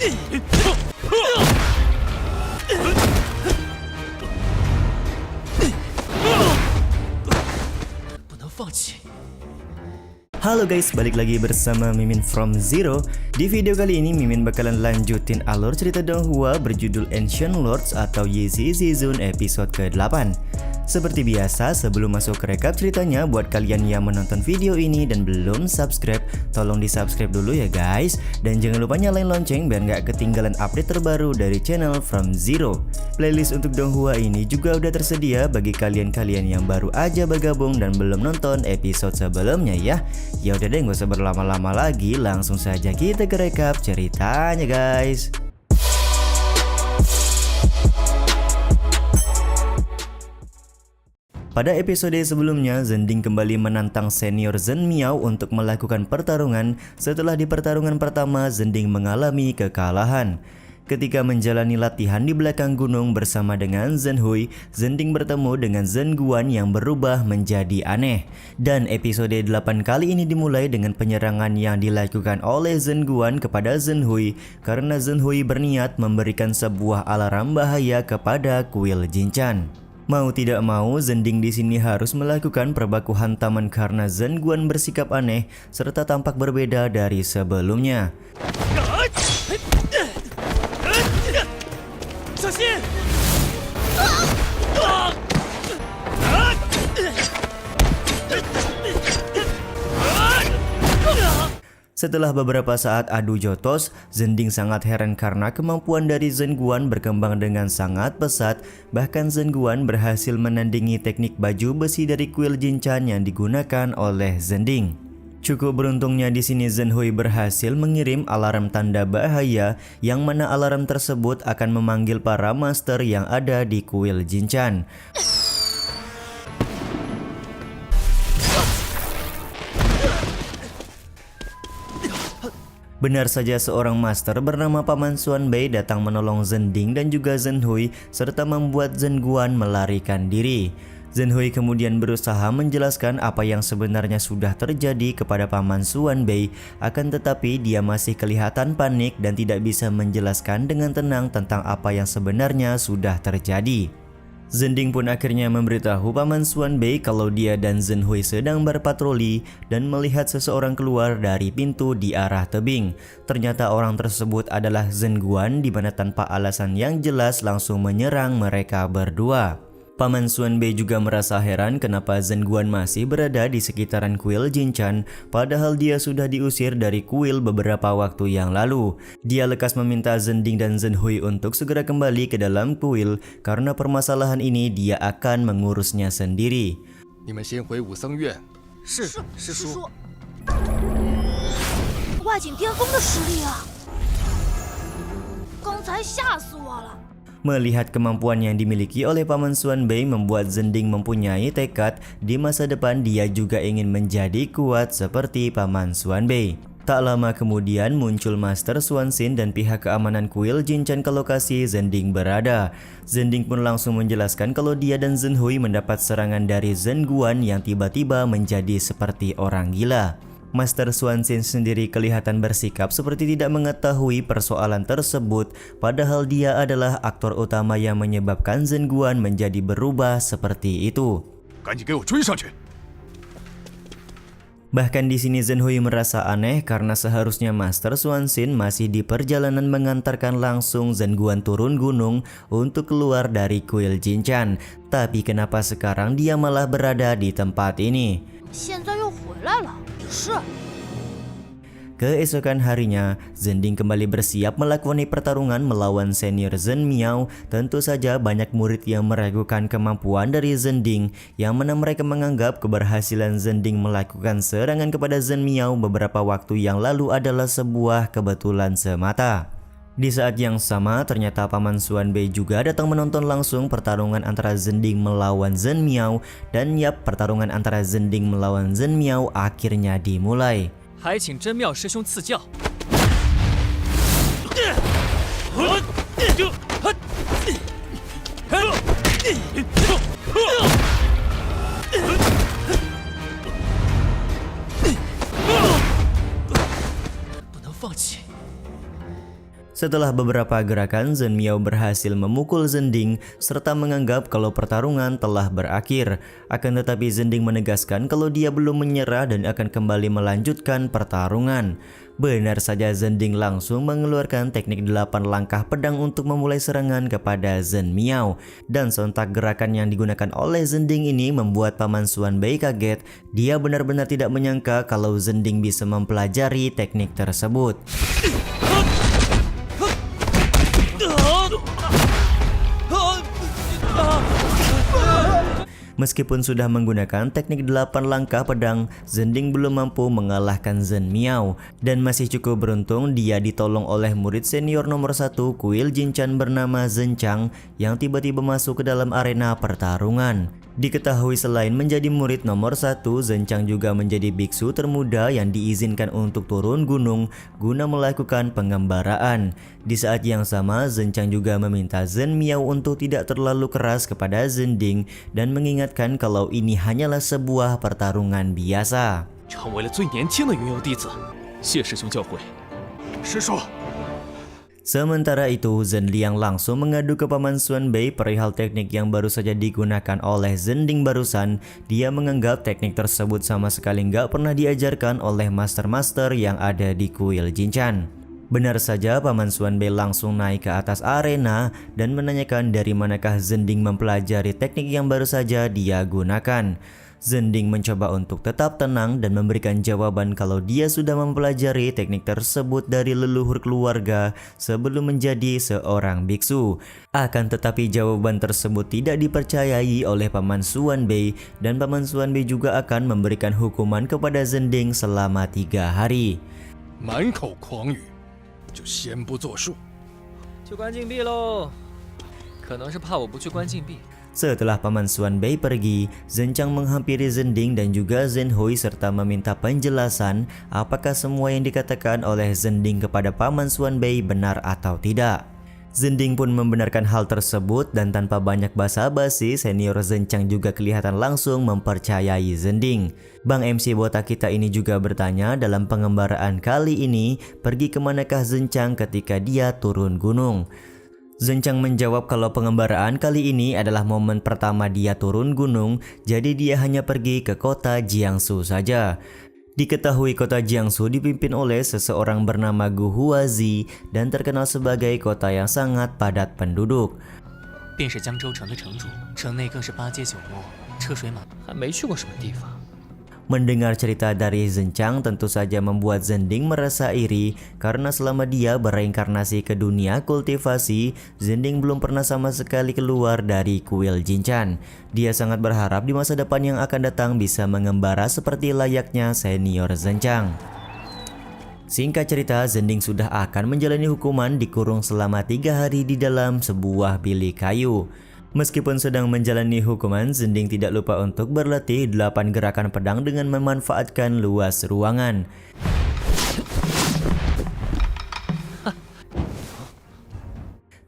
不能放弃。 Halo guys, balik lagi bersama Mimin from Zero. Di video kali ini Mimin bakalan lanjutin alur cerita Donghua berjudul Ancient Lords atau Yeezy Season episode ke-8. Seperti biasa, sebelum masuk ke rekap ceritanya, buat kalian yang menonton video ini dan belum subscribe, tolong di subscribe dulu ya guys. Dan jangan lupa nyalain lonceng biar nggak ketinggalan update terbaru dari channel From Zero. Playlist untuk Donghua ini juga udah tersedia bagi kalian-kalian yang baru aja bergabung dan belum nonton episode sebelumnya ya. Ya udah deh, nggak usah berlama-lama lagi, langsung saja kita ke rekap ceritanya guys. Pada episode sebelumnya, Zhending kembali menantang senior Zhen Miao untuk melakukan pertarungan. Setelah di pertarungan pertama, Zhending mengalami kekalahan. Ketika menjalani latihan di belakang gunung bersama dengan Zhen Hui, Zhending bertemu dengan Zhen Guan yang berubah menjadi aneh. Dan episode 8 kali ini dimulai dengan penyerangan yang dilakukan oleh Zhen Guan kepada Zhen Hui karena Zhen Hui berniat memberikan sebuah alarm bahaya kepada kuil Jinchan. Mau tidak mau, Zhending di sini harus melakukan perbaku hantaman karena Zhen Guan bersikap aneh serta tampak berbeda dari sebelumnya. Setelah beberapa saat adu jotos, Zhending sangat heran karena kemampuan dari Zhen Guan berkembang dengan sangat pesat. Bahkan Zhen Guan berhasil menandingi teknik baju besi dari kuil Jinchan yang digunakan oleh Zhending. Cukup beruntungnya di sini Zhen Hui berhasil mengirim alarm tanda bahaya, yang mana alarm tersebut akan memanggil para master yang ada di kuil Jinchan. Benar saja, seorang master bernama Paman Xuanbei datang menolong Zhending dan juga Zhen Hui serta membuat Zhen Guan melarikan diri. Zhen Hui kemudian berusaha menjelaskan apa yang sebenarnya sudah terjadi kepada Paman Xuanbei, akan tetapi dia masih kelihatan panik dan tidak bisa menjelaskan dengan tenang tentang apa yang sebenarnya sudah terjadi. Zhending pun akhirnya memberitahu Paman Xuanbei kalau dia dan Zhen Hui sedang berpatroli dan melihat seseorang keluar dari pintu di arah tebing. Ternyata orang tersebut adalah Zhen Guan, di mana tanpa alasan yang jelas langsung menyerang mereka berdua. Paman Xuanbei juga merasa heran kenapa Zhen Guan masih berada di sekitaran kuil Jinchan, padahal dia sudah diusir dari kuil beberapa waktu yang lalu. Dia lekas meminta Zhending dan Zhen Hui untuk segera kembali ke dalam kuil karena permasalahan ini dia akan mengurusnya sendiri. 你们先回武僧院。是，师叔。外景巅峰的实力啊！刚才吓死我了。 Melihat kemampuan yang dimiliki oleh Paman Xuanbei membuat Zhending mempunyai tekad di masa depan dia juga ingin menjadi kuat seperti Paman Xuanbei. Tak lama kemudian muncul Master Xuanxin dan pihak keamanan kuil Jinchan ke lokasi Zhending berada. Zhending pun langsung menjelaskan kalau dia dan Zhen Hui mendapat serangan dari Zhen Guan yang tiba-tiba menjadi seperti orang gila. Master Xuanxin sendiri kelihatan bersikap seperti tidak mengetahui persoalan tersebut, padahal dia adalah aktor utama yang menyebabkan Zhen Guan menjadi berubah seperti itu. 赶紧给我追上去！ Bahkan di sini Zhen Hui merasa aneh karena seharusnya Master Xuanxin masih di perjalanan mengantarkan langsung Zhen Guan turun gunung untuk keluar dari kuil Jinchan. Tapi kenapa sekarang dia malah berada di tempat ini? 现在又回来了，是。 Keesokan harinya, Zhending kembali bersiap melakoni pertarungan melawan senior Zhen Miao. Tentu saja banyak murid yang meragukan kemampuan dari Zhending, yang mana mereka menganggap keberhasilan Zhending melakukan serangan kepada Zhen Miao beberapa waktu yang lalu adalah sebuah kebetulan semata. Di saat yang sama, ternyata Paman Xuanbei juga datang menonton langsung pertarungan antara Zhending melawan Zhen Miao. Dan yap, pertarungan antara Zhending melawan Zhen Miao akhirnya dimulai. 还请真妙师兄赐教。不能放弃。Setelah beberapa gerakan, Zhen Miao berhasil memukul Zhending serta menganggap kalau pertarungan telah berakhir. Akan tetapi Zhending menegaskan kalau dia belum menyerah dan akan kembali melanjutkan pertarungan. Benar saja, Zhending langsung mengeluarkan teknik 8 langkah pedang untuk memulai serangan kepada Zhen Miao. Dan sontak gerakan yang digunakan oleh Zhending ini membuat Paman Xuanbei kaget. Dia benar-benar tidak menyangka kalau Zhending bisa mempelajari teknik tersebut. Meskipun sudah menggunakan teknik 8 langkah pedang, Zhending belum mampu mengalahkan Zhen Miao. Dan masih cukup beruntung dia ditolong oleh murid senior nomor 1 kuil Jinchan bernama Zhen Chang yang tiba-tiba masuk ke dalam arena pertarungan. Diketahui selain menjadi murid nomor 1, Zhen Chang juga menjadi biksu termuda yang diizinkan untuk turun gunung guna melakukan pengembaraan. Di saat yang sama, Zhen Chang juga meminta Zhen Miao untuk tidak terlalu keras kepada Zhending dan mengingatkan kalau ini hanyalah sebuah pertarungan biasa. 成为了最年轻的云游弟子，谢师兄教诲。师叔， Sementara itu, Zhen Liang langsung mengadu ke Paman Xuanbei perihal teknik yang baru saja digunakan oleh Zhending barusan. Dia menganggap teknik tersebut sama sekali nggak pernah diajarkan oleh master-master yang ada di kuil Jinchan. Benar saja, Paman Xuanbei langsung naik ke atas arena dan menanyakan dari manakah Zhending mempelajari teknik yang baru saja dia gunakan. Zhending mencoba untuk tetap tenang dan memberikan jawaban kalau dia sudah mempelajari teknik tersebut dari leluhur keluarga sebelum menjadi seorang biksu. Akan tetapi jawaban tersebut tidak dipercayai oleh Paman Xuanbei dan Paman Xuanbei juga akan memberikan hukuman kepada Zhending selama 3 hari. 满口狂语，就先不作数。去关禁闭喽，可能是怕我不去关禁闭。 Setelah Paman Xuanbei pergi, Zhen Chang menghampiri Zhending dan juga Zhen Hui serta meminta penjelasan apakah semua yang dikatakan oleh Zhending kepada Paman Xuanbei benar atau tidak. Zhending pun membenarkan hal tersebut dan tanpa banyak basa-basi, senior Zhen Chang juga kelihatan langsung mempercayai Zhending. Bang MC botak kita ini juga bertanya dalam pengembaraan kali ini, pergi kemanakah Zhen Chang ketika dia turun gunung. Zhen Chang menjawab kalau pengembaraan kali ini adalah momen pertama dia turun gunung, jadi dia hanya pergi ke kota Jiangsu saja. Diketahui kota Jiangsu dipimpin oleh seseorang bernama Gu Huazi dan terkenal sebagai kota yang sangat padat penduduk. 便是江州城的城主，城内更是八街九陌，车水马，还没去过什么地方。 Mendengar cerita dari Zhen Chang tentu saja membuat Zhending merasa iri karena selama dia bereinkarnasi ke dunia kultivasi, Zhending belum pernah sama sekali keluar dari kuil Jinchan. Dia sangat berharap di masa depan yang akan datang bisa mengembara seperti layaknya senior Zhen Chang. Singkat cerita, Zhending sudah akan menjalani hukuman dikurung selama 3 hari di dalam sebuah bilik kayu. Meskipun sedang menjalani hukuman, Zhending tidak lupa untuk berlatih 8 gerakan pedang dengan memanfaatkan luas ruangan.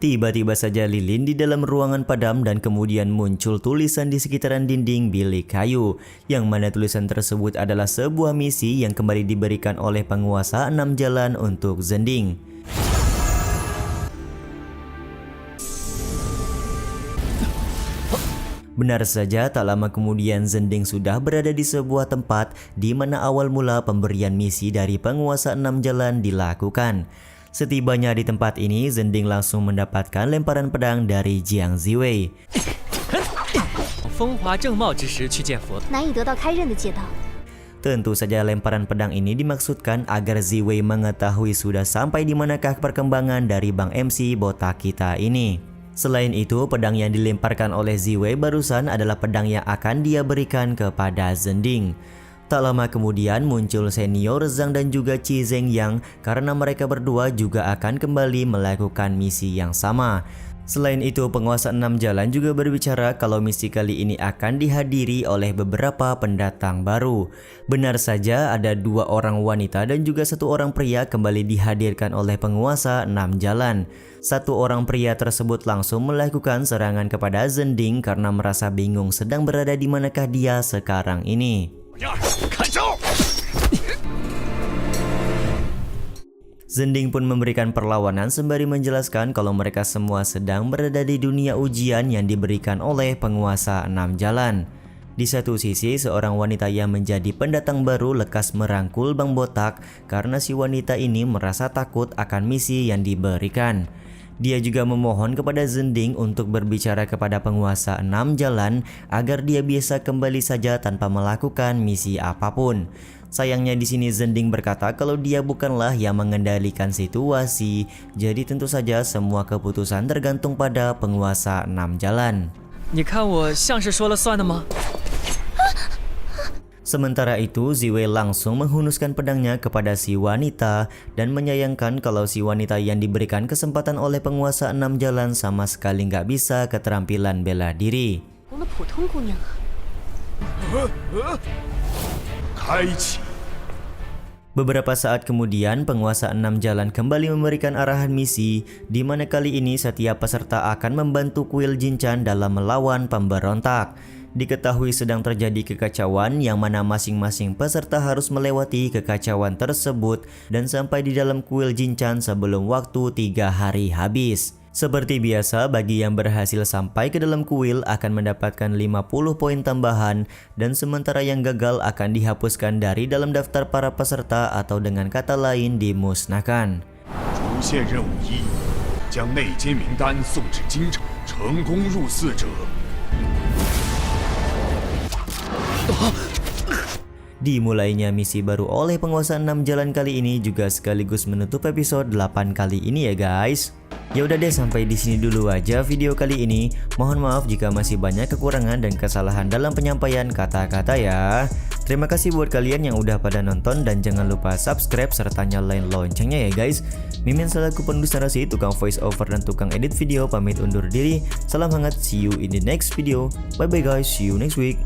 Tiba-tiba saja lilin di dalam ruangan padam dan kemudian muncul tulisan di sekitaran dinding bilik kayu. Yang mana tulisan tersebut adalah sebuah misi yang kembali diberikan oleh penguasa 6 jalan untuk Zhending. Benar saja, tak lama kemudian Zhending sudah berada di sebuah tempat di mana awal mula pemberian misi dari penguasa 6 jalan dilakukan. Setibanya di tempat ini, Zhending langsung mendapatkan lemparan pedang dari Jiang Ziwei. 风华正茂之时去见佛， 难以得到开刃的借道。 Tentu saja lemparan pedang ini dimaksudkan agar Ziwei mengetahui sudah sampai di manakah perkembangan dari Bang MC botak kita ini. Selain itu, pedang yang dilemparkan oleh Ziwei barusan adalah pedang yang akan dia berikan kepada Zhending. Tak lama kemudian muncul senior Zhang dan juga Qi Zhengyang karena mereka berdua juga akan kembali melakukan misi yang sama. Selain itu, penguasa 6 jalan juga berbicara kalau misi kali ini akan dihadiri oleh beberapa pendatang baru. Benar saja, ada 2 orang wanita dan juga 1 orang pria kembali dihadirkan oleh penguasa 6 jalan. 1 orang pria tersebut langsung melakukan serangan kepada Zhending karena merasa bingung sedang berada di manakah dia sekarang ini. Zending pun memberikan perlawanan sembari menjelaskan kalau mereka semua sedang berada di dunia ujian yang diberikan oleh penguasa 6 jalan. Di satu sisi, seorang wanita yang menjadi pendatang baru lekas merangkul Bang Botak karena si wanita ini merasa takut akan misi yang diberikan. Dia juga memohon kepada Zending untuk berbicara kepada penguasa 6 jalan agar dia bisa kembali saja tanpa melakukan misi apapun. Sayangnya di sini Zending berkata kalau dia bukanlah yang mengendalikan situasi, jadi tentu saja semua keputusan tergantung pada penguasa 6 jalan. 你看我像是说了算的吗？ Sementara itu, Ziwei langsung menghunuskan pedangnya kepada si wanita dan menyayangkan kalau si wanita yang diberikan kesempatan oleh penguasa 6 jalan sama sekali nggak bisa keterampilan bela diri. 普通姑娘啊。 Beberapa saat kemudian, penguasa 6 jalan kembali memberikan arahan misi, di mana kali ini setiap peserta akan membantu kuil Jinchan dalam melawan pemberontak. Diketahui sedang terjadi kekacauan yang mana masing-masing peserta harus melewati kekacauan tersebut dan sampai di dalam kuil Jinchan sebelum waktu 3 hari habis. Seperti biasa, bagi yang berhasil sampai ke dalam kuil akan mendapatkan 50 poin tambahan dan sementara yang gagal akan dihapuskan dari dalam daftar para peserta atau dengan kata lain dimusnahkan. 主线任务1，将内奸名单送至京城，成功入嗣者。 Dimulainya misi baru oleh penguasa 6 jalan kali ini juga sekaligus menutup episode 8 kali ini ya guys. Ya udah deh, sampai di sini dulu aja video kali ini. Mohon maaf jika masih banyak kekurangan dan kesalahan dalam penyampaian kata-kata ya. Terima kasih buat kalian yang udah pada nonton dan jangan lupa subscribe serta nyalain loncengnya ya guys. Mimin selaku penulis narasi, tukang voice over dan tukang edit video pamit undur diri. Salam hangat, see you in the next video. Bye bye guys, see you next week.